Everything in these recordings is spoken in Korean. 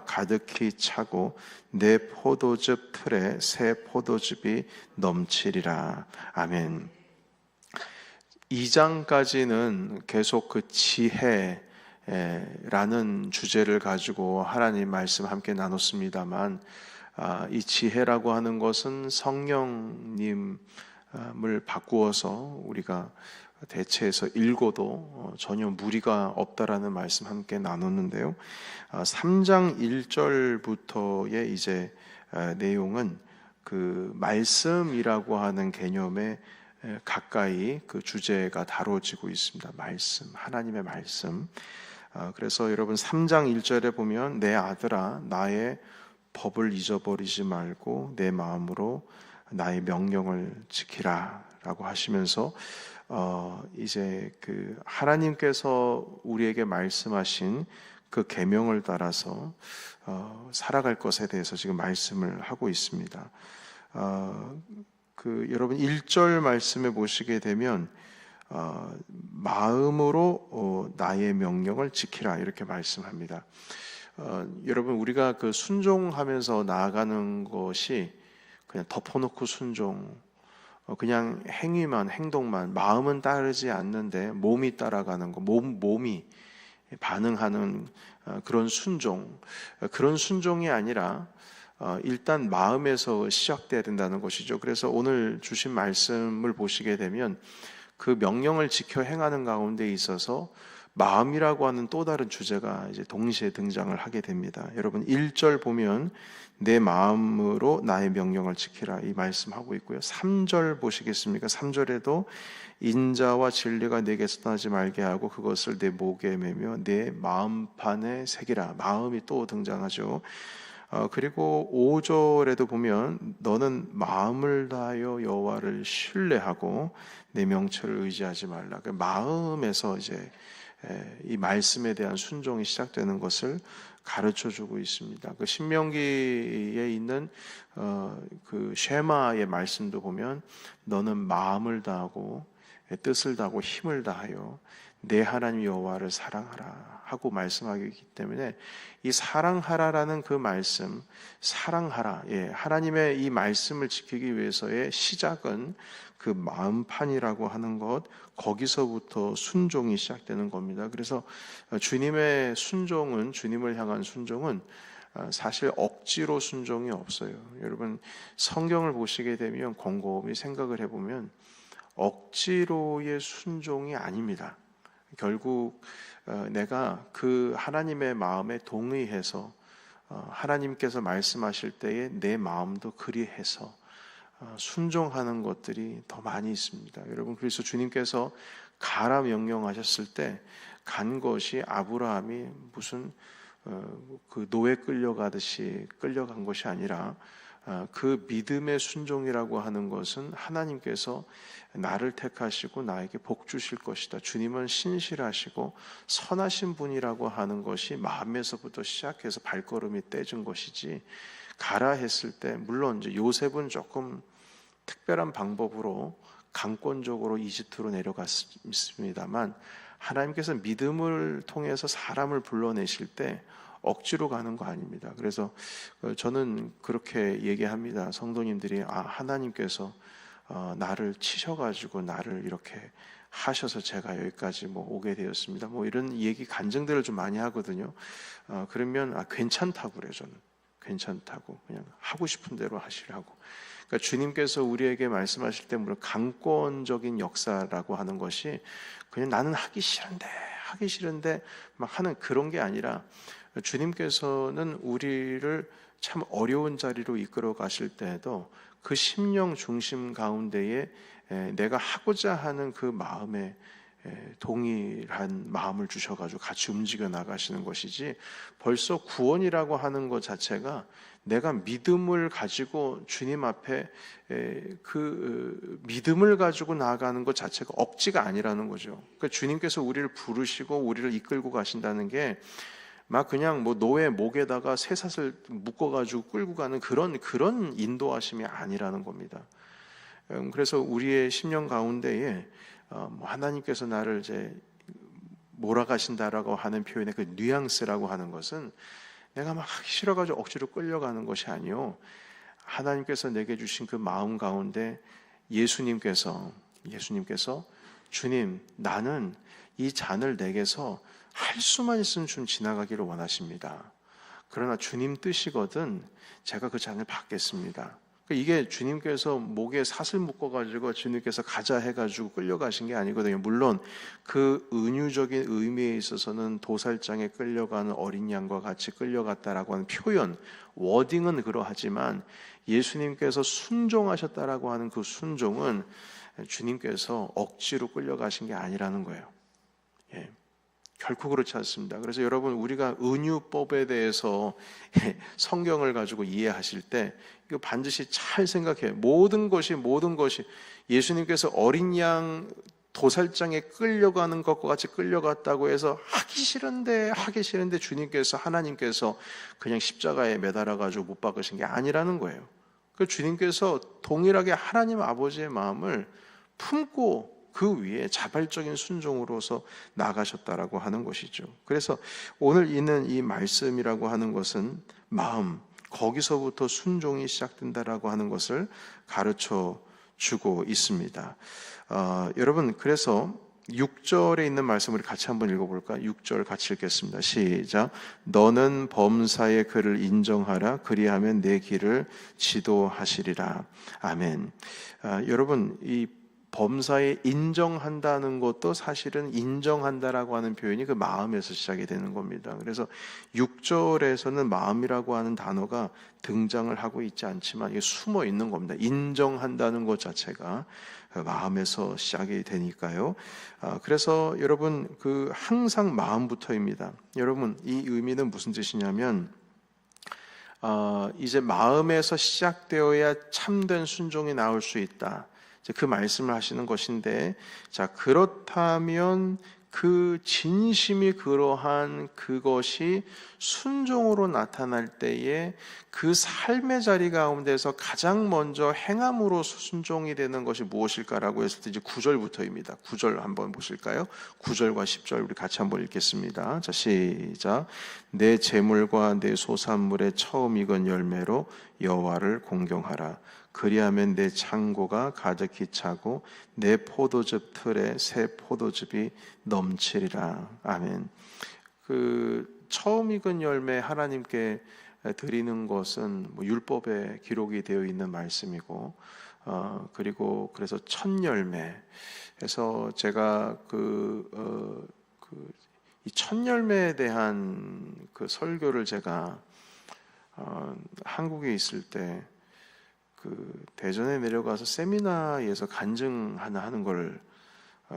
가득히 차고 내 포도즙 틀에 새 포도즙이 넘치리라. 아멘. 2장까지는 계속 그 지혜라는 주제를 가지고 하나님 말씀 함께 나눴습니다만, 이 지혜라고 하는 것은 성령님을 바꾸어서 우리가 대체해서 읽어도 전혀 무리가 없다라는 말씀 함께 나눴는데요. 3장 1절부터의 이제 내용은 그 말씀이라고 하는 개념에 가까이 그 주제가 다뤄지고 있습니다. 말씀, 하나님의 말씀. 그래서 여러분 3장 1절에 보면 내 아들아 나의 법을 잊어버리지 말고 내 마음으로 나의 명령을 지키라 라고 하시면서 이제 그 하나님께서 우리에게 말씀하신 그 계명을 따라서 살아갈 것에 대해서 지금 말씀을 하고 있습니다. 여러분 1절 말씀에 보시게 되면 마음으로 나의 명령을 지키라 이렇게 말씀합니다. 여러분 우리가 그 순종하면서 나아가는 것이 그냥 덮어놓고 순종, 그냥 행위만 행동만, 마음은 따르지 않는데 몸이 따라가는 거, 몸이 반응하는 그런 순종, 그런 순종이 아니라 일단 마음에서 시작돼야 된다는 것이죠. 그래서 오늘 주신 말씀을 보시게 되면 그 명령을 지켜 행하는 가운데 있어서 마음이라고 하는 또 다른 주제가 이제 동시에 등장을 하게 됩니다. 여러분 1절 보면 내 마음으로 나의 명령을 지키라 이 말씀하고 있고요. 3절 보시겠습니까? 3절에도 인자와 진리가 내게서 떠나지 말게 하고 그것을 내 목에 매며 내 마음판에 새기라. 마음이 또 등장하죠. 그리고 5절에도 보면 너는 마음을 다하여 여호와를 신뢰하고 내 명철을 의지하지 말라. 그 마음에서 이제 이 말씀에 대한 순종이 시작되는 것을 가르쳐주고 있습니다. 그 신명기에 있는 그 쉐마의 말씀도 보면 너는 마음을 다하고 뜻을 다하고 힘을 다하여 내 하나님 여호와를 사랑하라 하고 말씀하기 때문에 이 사랑하라라는 그 말씀, 사랑하라, 하나님의 이 말씀을 지키기 위해서의 시작은 그 마음판이라고 하는 것, 거기서부터 순종이 시작되는 겁니다. 그래서 주님의 순종은, 주님을 향한 순종은 사실 억지로 순종이 없어요. 여러분 성경을 보시게 되면 곰곰이 생각을 해보면 억지로의 순종이 아닙니다. 결국 내가 그 하나님의 마음에 동의해서 하나님께서 말씀하실 때에 내 마음도 그리해서 순종하는 것들이 더 많이 있습니다. 여러분 그래서 주님께서 가라 명령하셨을 때 간 것이 아브라함이 무슨 그 노예 끌려가듯이 끌려간 것이 아니라 그 믿음의 순종이라고 하는 것은 하나님께서 나를 택하시고 나에게 복 주실 것이다. 주님은 신실하시고 선하신 분이라고 하는 것이 마음에서부터 시작해서 발걸음이 떼진 것이지, 가라 했을 때 물론 이제 요셉은 조금 특별한 방법으로 강권적으로 이집트로 내려갔습니다만 하나님께서 믿음을 통해서 사람을 불러내실 때 억지로 가는 거 아닙니다. 그래서 저는 그렇게 얘기합니다. 성도님들이 하나님께서 나를 치셔가지고 나를 이렇게 하셔서 제가 여기까지 오게 되었습니다. 이런 얘기 간증들을 좀 많이 하거든요. 그러면 괜찮다고 그래요. 저는 괜찮다고 그냥 하고 싶은 대로 하시라고. 그러니까 주님께서 우리에게 말씀하실 때 물론 강권적인 역사라고 하는 것이 그냥 나는 하기 싫은데 막 하는 그런 게 아니라 주님께서는 우리를 참 어려운 자리로 이끌어 가실 때에도 그 심령 중심 가운데에 내가 하고자 하는 그 마음에 동일한 마음을 주셔가지고 같이 움직여 나가시는 것이지, 벌써 구원이라고 하는 것 자체가 내가 믿음을 가지고 주님 앞에 그 믿음을 가지고 나아가는 것 자체가 억지가 아니라는 거죠. 그러니까 주님께서 우리를 부르시고 우리를 이끌고 가신다는 게 막 그냥 노예 목에다가 쇠사슬 묶어가지고 끌고 가는 그런 인도하심이 아니라는 겁니다. 그래서 우리의 심령 가운데에 하나님께서 나를 이제 몰아가신다라고 하는 표현의 그 뉘앙스라고 하는 것은 내가 막 하기 싫어가지고 억지로 끌려가는 것이 아니요, 하나님께서 내게 주신 그 마음 가운데 예수님께서 주님, 나는 이 잔을 내게서 할 수만 있으면 좀 지나가기를 원하십니다. 그러나 주님 뜻이거든 제가 그 잔을 받겠습니다. 이게 주님께서 목에 사슬 묶어가지고 주님께서 가자 해가지고 끌려가신 게 아니거든요. 물론 그 은유적인 의미에 있어서는 도살장에 끌려가는 어린 양과 같이 끌려갔다라고 하는 표현, 워딩은 그러하지만 예수님께서 순종하셨다라고 하는 그 순종은 주님께서 억지로 끌려가신 게 아니라는 거예요. 예. 결코 그렇지 않습니다. 그래서 여러분, 우리가 은유법에 대해서 성경을 가지고 이해하실 때 이거 반드시 잘 생각해요. 모든 것이 예수님께서 어린 양 도살장에 끌려가는 것과 같이 끌려갔다고 해서 하기 싫은데 주님께서, 하나님께서 그냥 십자가에 매달아 가지고 못 박으신 게 아니라는 거예요. 그 주님께서 동일하게 하나님 아버지의 마음을 품고 그 위에 자발적인 순종으로서 나가셨다라고 하는 것이죠. 그래서 오늘 있는 이 말씀이라고 하는 것은 마음, 거기서부터 순종이 시작된다라고 하는 것을 가르쳐 주고 있습니다. 여러분, 그래서 6절에 있는 말씀 우리 같이 한번 읽어볼까요? 6절 같이 읽겠습니다. 시작. 너는 범사의 그를 인정하라. 그리하면 내 길을 지도하시리라. 아멘. 여러분, 이 범사에 인정한다는 것도 사실은 인정한다라고 하는 표현이 그 마음에서 시작이 되는 겁니다. 그래서 6절에서는 마음이라고 하는 단어가 등장을 하고 있지 않지만 이게 숨어 있는 겁니다. 인정한다는 것 자체가 마음에서 시작이 되니까요. 그래서 여러분, 그 항상 마음부터입니다. 여러분, 이 의미는 무슨 뜻이냐면 이제 마음에서 시작되어야 참된 순종이 나올 수 있다. 그 말씀을 하시는 것인데, 자, 그렇다면 그 진심이 그러한 그것이 순종으로 나타날 때에 그 삶의 자리 가운데서 가장 먼저 행함으로 순종이 되는 것이 무엇일까라고 했을 때 이제 9절부터입니다. 9절 한번 보실까요? 9절과 10절 우리 같이 한번 읽겠습니다. 자, 시작. 내 재물과 내 소산물의 처음 익은 열매로 여호와를 공경하라. 그리하면 내 창고가 가득히 차고 내 포도즙 틀에 새 포도즙이 넘치리라. 아멘. 그 처음 익은 열매 하나님께 드리는 것은 뭐 율법에 기록이 되어 있는 말씀이고, 그리고 그래서 첫 열매. 그래서 제가 이 첫 열매에 대한 그 설교를 제가 한국에 있을 때 그 대전에 내려가서 세미나에서 간증 하나 하는 걸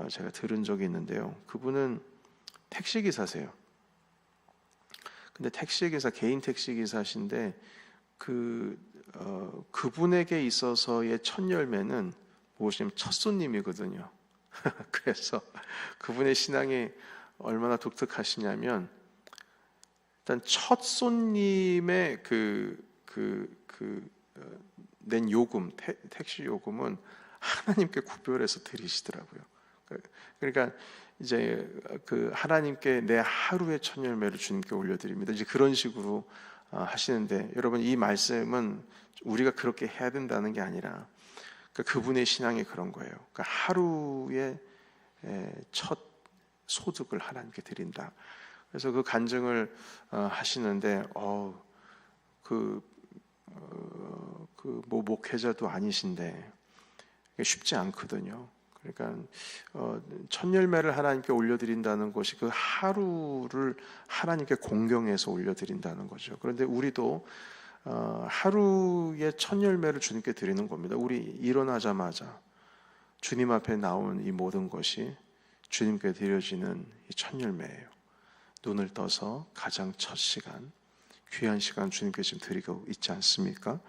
제가 들은 적이 있는데요. 그분은 택시기사세요. 근데 택시기사, 개인 택시기사신데 그분에게 있어서의 첫 열매는 무엇이냐면 첫 손님이거든요. 그래서 그분의 신앙이 얼마나 독특하시냐면, 일단 첫 손님의 낸 요금, 택시 요금은 하나님께 구별해서 드리시더라고요. 그러니까 이제 그 하나님께 내 하루의 첫 열매를 주님께 올려드립니다. 이제 그런 식으로 하시는데, 여러분, 이 말씀은 우리가 그렇게 해야 된다는 게 아니라 그분의 신앙이 그런 거예요. 그러니까 하루의 첫 소득을 하나님께 드린다. 그래서 그 간증을 하시는데 뭐 목회자도 아니신데 쉽지 않거든요. 그러니까 첫 열매를 하나님께 올려드린다는 것이 그 하루를 하나님께 공경해서 올려드린다는 거죠. 그런데 우리도 하루의 첫 열매를 주님께 드리는 겁니다. 우리 일어나자마자 주님 앞에 나온 이 모든 것이 주님께 드려지는 이 첫 열매예요. 눈을 떠서 가장 첫 시간, 귀한 시간 주님께 지금 드리고 있지 않습니까?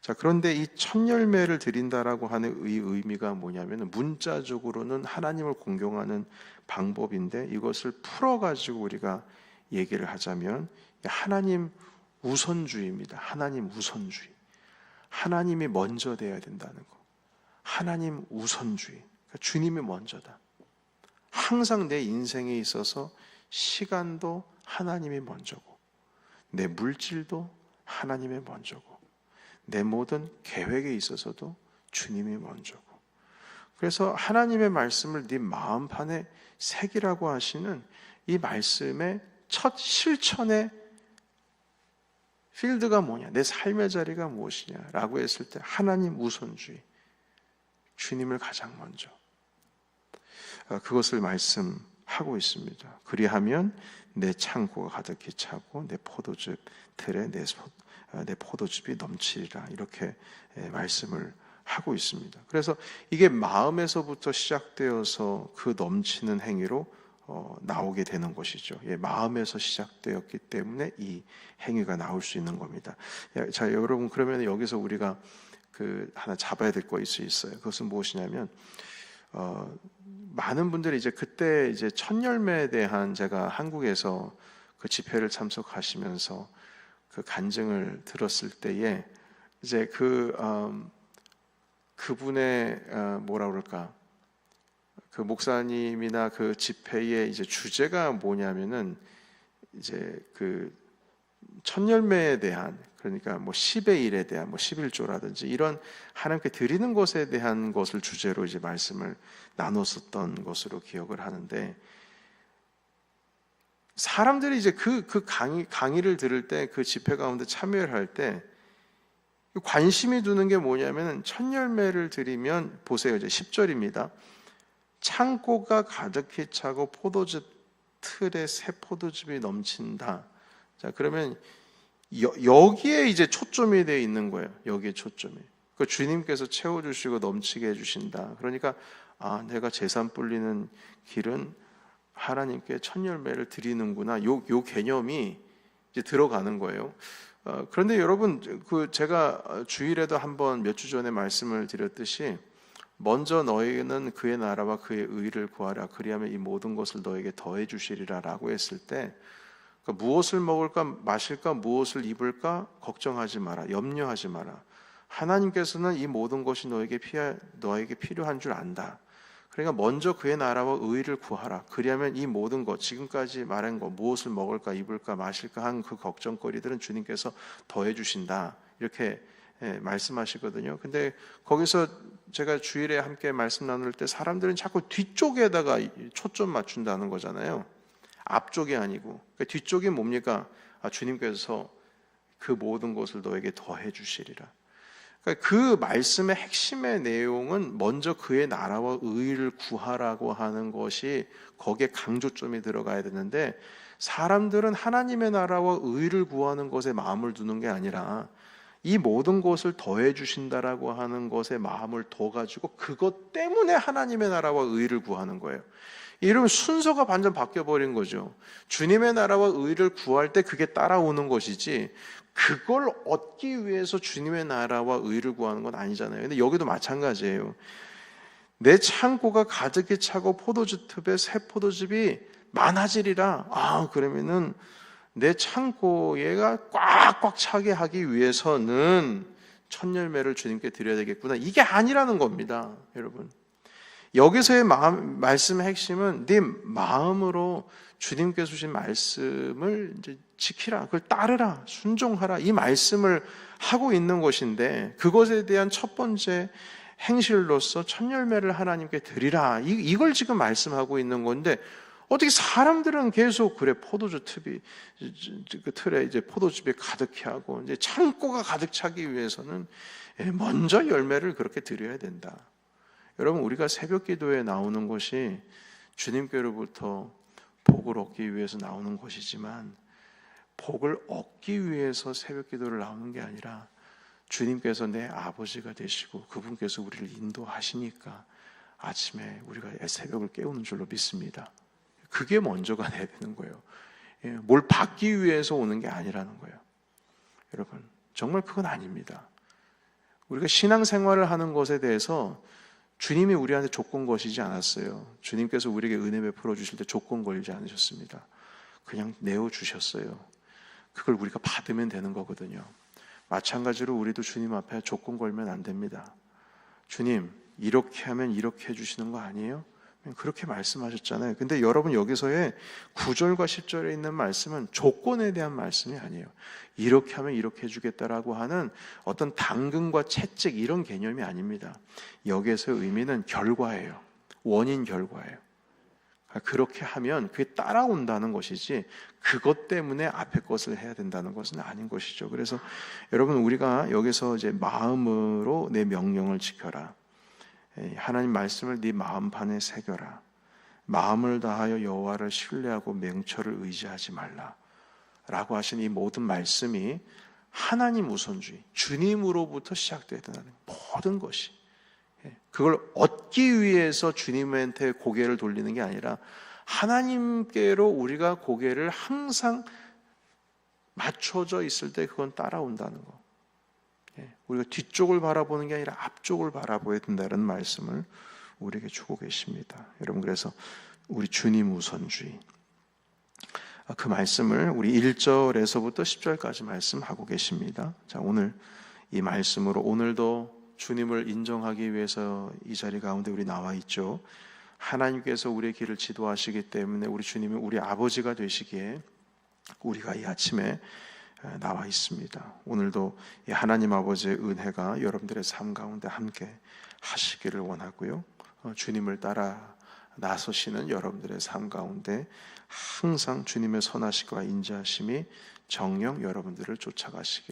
자, 그런데 이 첫 열매를 드린다라고 하는 이 의미가 뭐냐면, 문자적으로는 하나님을 공경하는 방법인데, 이것을 풀어가지고 우리가 얘기를 하자면 하나님 우선주의입니다. 하나님 우선주의. 하나님이 먼저 돼야 된다는 거. 하나님 우선주의. 그러니까 주님이 먼저다. 항상 내 인생에 있어서 시간도 하나님이 먼저고, 내 물질도 하나님의 먼저고, 내 모든 계획에 있어서도 주님이 먼저고. 그래서 하나님의 말씀을 네 마음판에 새기라고 하시는 이 말씀의 첫 실천의 필드가 뭐냐, 내 삶의 자리가 무엇이냐라고 했을 때 하나님 우선주의, 주님을 가장 먼저, 그것을 말씀하고 있습니다. 그리하면 내 창고가 가득히 차고 내 포도즙 틀에 내 포도즙이 넘치리라, 이렇게 말씀을 하고 있습니다. 그래서 이게 마음에서부터 시작되어서 그 넘치는 행위로 나오게 되는 것이죠. 마음에서 시작되었기 때문에 이 행위가 나올 수 있는 겁니다. 자, 여러분, 그러면 여기서 우리가 하나 잡아야 될 거 있어요. 그것은 무엇이냐면, 많은 분들이 이제 그때 이제 첫 열매에 대한, 제가 한국에서 그 집회를 참석하시면서 그 간증을 들었을 때에 이제 그분의 뭐라 그럴까, 그 목사님이나 그 집회의 이제 주제가 뭐냐면은 이제 그 첫 열매에 대한, 그러니까 뭐 10의 1에 대한, 뭐 11조라든지 이런 하나님께 드리는 것에 대한 것을 주제로 이제 말씀을 나눴었던 것으로 기억을 하는데, 사람들이 이제 그 강의를 들을 때, 그 집회 가운데 참여를 할 때 관심이 두는 게 뭐냐면, 첫 열매를 드리면 보세요. 이제 10절입니다. 창고가 가득히 차고 포도즙 틀에 새 포도즙이 넘친다. 자, 그러면 여기에 이제 초점이 되어 있는 거예요. 여기에 초점이. 그 주님께서 채워주시고 넘치게 해주신다. 그러니까 내가 재산 불리는 길은 하나님께 첫 열매를 드리는구나. 요 개념이 이제 들어가는 거예요. 그런데 여러분, 제가 주일에도 한번 몇 주 전에 말씀을 드렸듯이, 먼저 너희는 그의 나라와 그의 의를 구하라. 그리하면 이 모든 것을 너에게 더해 주시리라 라고 했을 때, 무엇을 먹을까 마실까 무엇을 입을까 걱정하지 마라. 염려하지 마라. 하나님께서는 이 모든 것이 너에게 필요한 줄 안다. 그러니까 먼저 그의 나라와 의를 구하라. 그리하면 이 모든 것, 지금까지 말한 것, 무엇을 먹을까 입을까 마실까 한 그 걱정거리들은 주님께서 더해 주신다. 이렇게 말씀하시거든요. 근데 거기서 제가 주일에 함께 말씀 나눌 때 사람들은 자꾸 뒤쪽에다가 초점 맞춘다는 거잖아요. 앞쪽이 아니고. 그러니까 뒤쪽이 뭡니까? 주님께서 그 모든 것을 너에게 더해 주시리라. 그러니까 그 말씀의 핵심의 내용은 먼저 그의 나라와 의를 구하라고 하는 것이 거기에 강조점이 들어가야 되는데, 사람들은 하나님의 나라와 의를 구하는 것에 마음을 두는 게 아니라 이 모든 것을 더해 주신다라고 하는 것에 마음을 둬가지고 그것 때문에 하나님의 나라와 의를 구하는 거예요. 이러면 순서가 완전 바뀌어버린 거죠. 주님의 나라와 의를 구할 때 그게 따라오는 것이지, 그걸 얻기 위해서 주님의 나라와 의를 구하는 건 아니잖아요. 근데 여기도 마찬가지예요. 내 창고가 가득히 차고 포도즙 틈에 새 포도즙이 많아지리라. 그러면은 내 창고가 꽉꽉 차게 하기 위해서는 첫 열매를 주님께 드려야 되겠구나. 이게 아니라는 겁니다, 여러분. 여기서의 말씀의 핵심은 네 마음으로 주님께서 주신 말씀을 이제 지키라, 그걸 따르라, 순종하라, 이 말씀을 하고 있는 것인데, 그것에 대한 첫 번째 행실로서 첫 열매를 하나님께 드리라, 이걸 지금 말씀하고 있는 건데, 어떻게 사람들은 계속 그래 포도주 그 틀에 이제 포도즙이 가득히 하고 이제 창고가 가득 차기 위해서는 먼저 열매를 그렇게 드려야 된다. 여러분, 우리가 새벽 기도에 나오는 것이 주님께로부터 복을 얻기 위해서 나오는 것이지만, 복을 얻기 위해서 새벽 기도를 나오는 게 아니라 주님께서 내 아버지가 되시고 그분께서 우리를 인도하시니까 아침에 우리가 새벽을 깨우는 줄로 믿습니다. 그게 먼저가 돼야 되는 거예요. 뭘 받기 위해서 오는 게 아니라는 거예요. 여러분, 정말 그건 아닙니다. 우리가 신앙생활을 하는 것에 대해서 주님이 우리한테 조건 거시지 않았어요. 주님께서 우리에게 은혜 베풀어 주실 때 조건 걸지 않으셨습니다. 그냥 내어주셨어요. 그걸 우리가 받으면 되는 거거든요. 마찬가지로 우리도 주님 앞에 조건 걸면 안 됩니다. 주님, 이렇게 하면 이렇게 해주시는 거 아니에요? 그렇게 말씀하셨잖아요. 근데 여러분 여기서의 9절과 10절에 있는 말씀은 조건에 대한 말씀이 아니에요. 이렇게 하면 이렇게 해주겠다라고 하는 어떤 당근과 채찍 이런 개념이 아닙니다. 여기에서의 의미는 결과예요. 원인 결과예요. 그렇게 하면 그게 따라온다는 것이지 그것 때문에 앞에 것을 해야 된다는 것은 아닌 것이죠. 그래서 여러분 우리가 여기서 이제 마음으로 내 명령을 지켜라. 하나님 말씀을 네 마음판에 새겨라. 마음을 다하여 여호와를 신뢰하고 맹처를 의지하지 말라 라고 하신 이 모든 말씀이 하나님 우선주의, 주님으로부터 시작되어야 된다는 모든 것이, 그걸 얻기 위해서 주님한테 고개를 돌리는 게 아니라 하나님께로 우리가 고개를 항상 맞춰져 있을 때 그건 따라온다는 거. 우리가 뒤쪽을 바라보는 게 아니라 앞쪽을 바라봐야 된다는 말씀을 우리에게 주고 계십니다. 여러분, 그래서 우리 주님 우선주의, 그 말씀을 우리 1절에서부터 10절까지 말씀하고 계십니다. 자, 오늘 이 말씀으로 오늘도 주님을 인정하기 위해서 이 자리 가운데 우리 나와 있죠. 하나님께서 우리의 길을 지도하시기 때문에 우리 주님이 우리 아버지가 되시기에 우리가 이 아침에 나와 있습니다. 오늘도 이 하나님 아버지의 은혜가 여러분들의 삶 가운데 함께 하시기를 원하고요. 주님을 따라 나서시는 여러분들의 삶 가운데 항상 주님의 선하심과 인자하심이 정녕 여러분들을 쫓아가시길